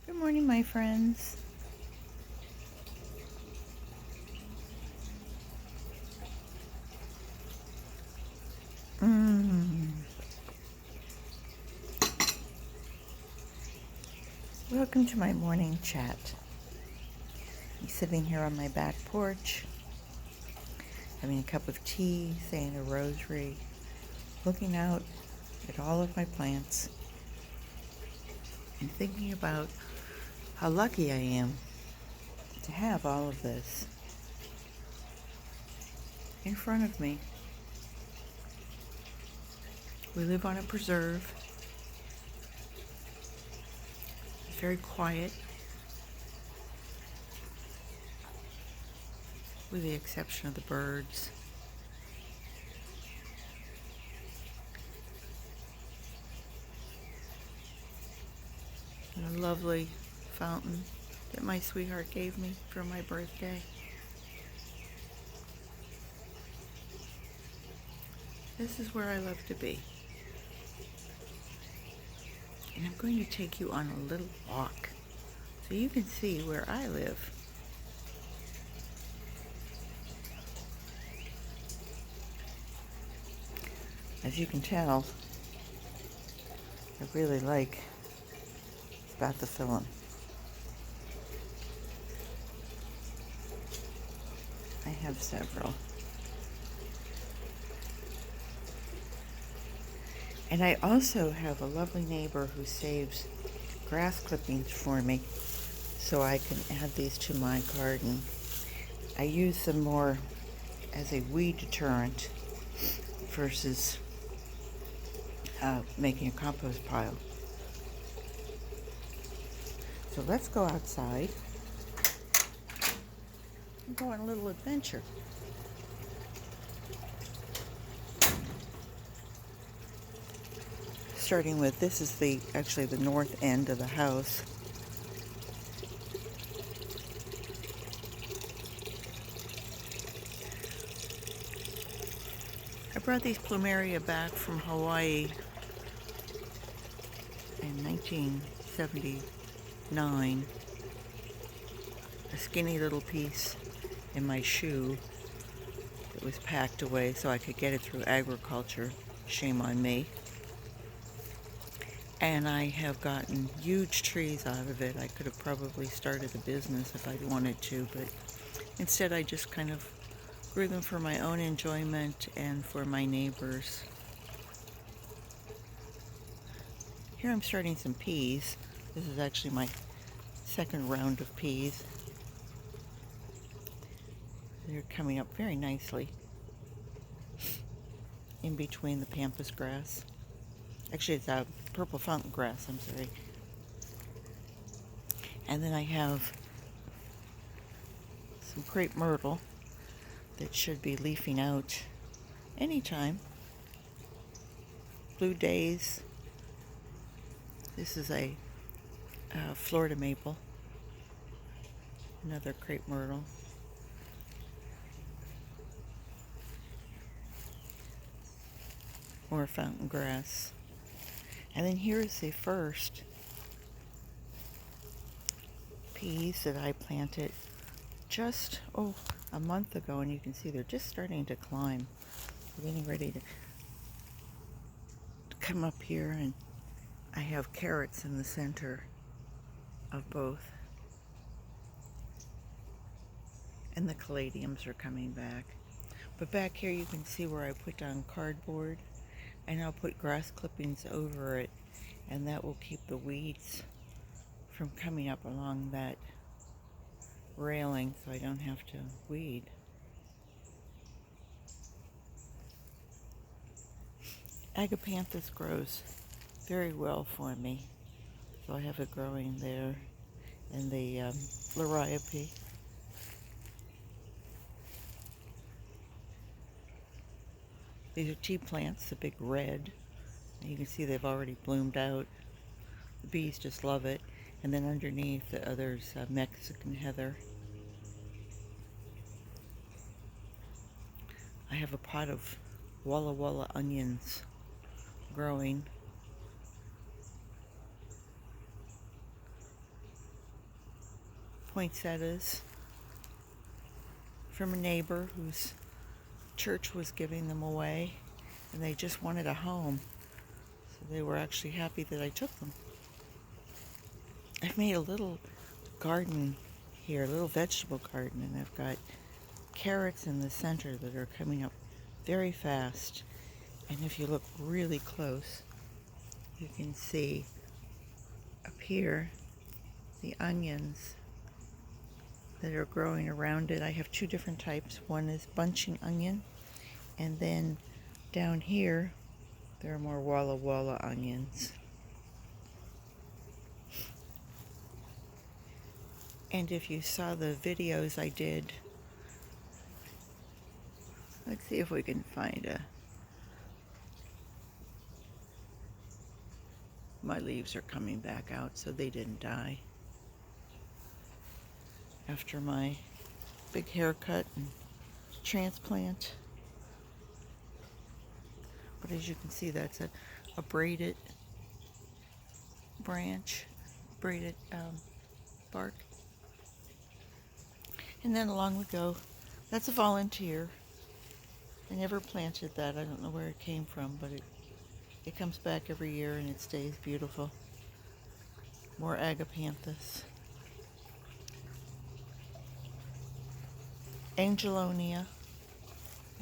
Good morning, my friends. Mm. Welcome to my morning chat. I'm sitting here on my back porch, having a cup of tea, saying a rosary, looking out at all of my plants, and thinking about how lucky I am to have all of this in front of me. We live on a preserve. It's very quiet, with the exception of the birds. And a lovely fountain that my sweetheart gave me for my birthday. This is where I love to be. And I'm going to take you on a little walk so you can see where I live. As you can tell, I really like bathyphyllum. I have several. And I also have a lovely neighbor who saves grass clippings for me so I can add these to my garden. I use them more as a weed deterrent versus making a compost pile. So let's go outside and go on a little adventure. Starting with, this is actually the north end of the house. I brought these plumeria back from Hawaii in 1979. A skinny little piece in my shoe that was packed away so I could get it through agriculture. Shame on me. And I have gotten huge trees out of it. I could have probably started a business if I'd wanted to, but instead I just kind of grew them for my own enjoyment and for my neighbors. Here I'm starting some peas. This is actually my second round of peas. They're coming up very nicely in between the pampas grass. Actually, it's a purple fountain grass, I'm sorry. And then I have some crepe myrtle that should be leafing out anytime. Blue days. This is a Florida maple. Another crepe myrtle. More fountain grass. And then here's the first peas that I planted just, a month ago, and you can see they're just starting to climb. They're getting ready to come up here, and I have carrots in the center of both. And the caladiums are coming back. But back here you can see where I put down cardboard, and I'll put grass clippings over it, and that will keep the weeds from coming up along that railing so I don't have to weed. Agapanthus grows very well for me, so I have it growing there. And the liriope. These are tea plants, the big red. You can see they've already bloomed out. The bees just love it. And then underneath the others, Mexican heather. I have a pot of Walla Walla onions growing. poinsettias from a neighbor whose church was giving them away, and they just wanted a home. So they were actually happy that I took them. I've made a little garden here, a little vegetable garden, and I've got carrots in the center that are coming up very fast. And if you look really close, you can see up here the onions that are growing around it. I have two different types. One is bunching onion, and then down here there are more Walla Walla onions. And if you saw the videos I did, let's see if we can find my leaves are coming back out, so they didn't die after my big haircut and transplant. But as you can see, that's a braided branch, braided bark. And then along we go. That's a volunteer. I never planted that. I don't know where it came from, but it comes back every year and it stays beautiful. More agapanthus. Angelonia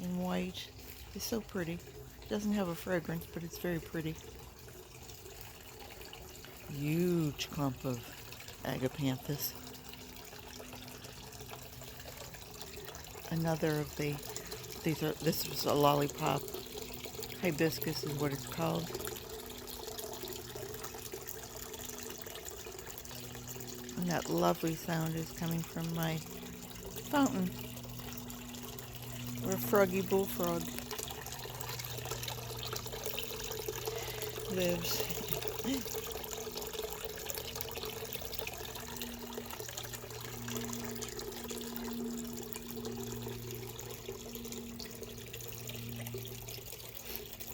in white. It's so pretty. It doesn't have a fragrance, but it's very pretty. Huge clump of agapanthus. Another of this was a lollipop. Hibiscus is what it's called. And that lovely sound is coming from my fountain, where Froggy Bullfrog lives.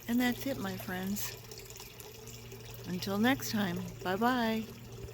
And that's it, my friends. Until next time, bye-bye.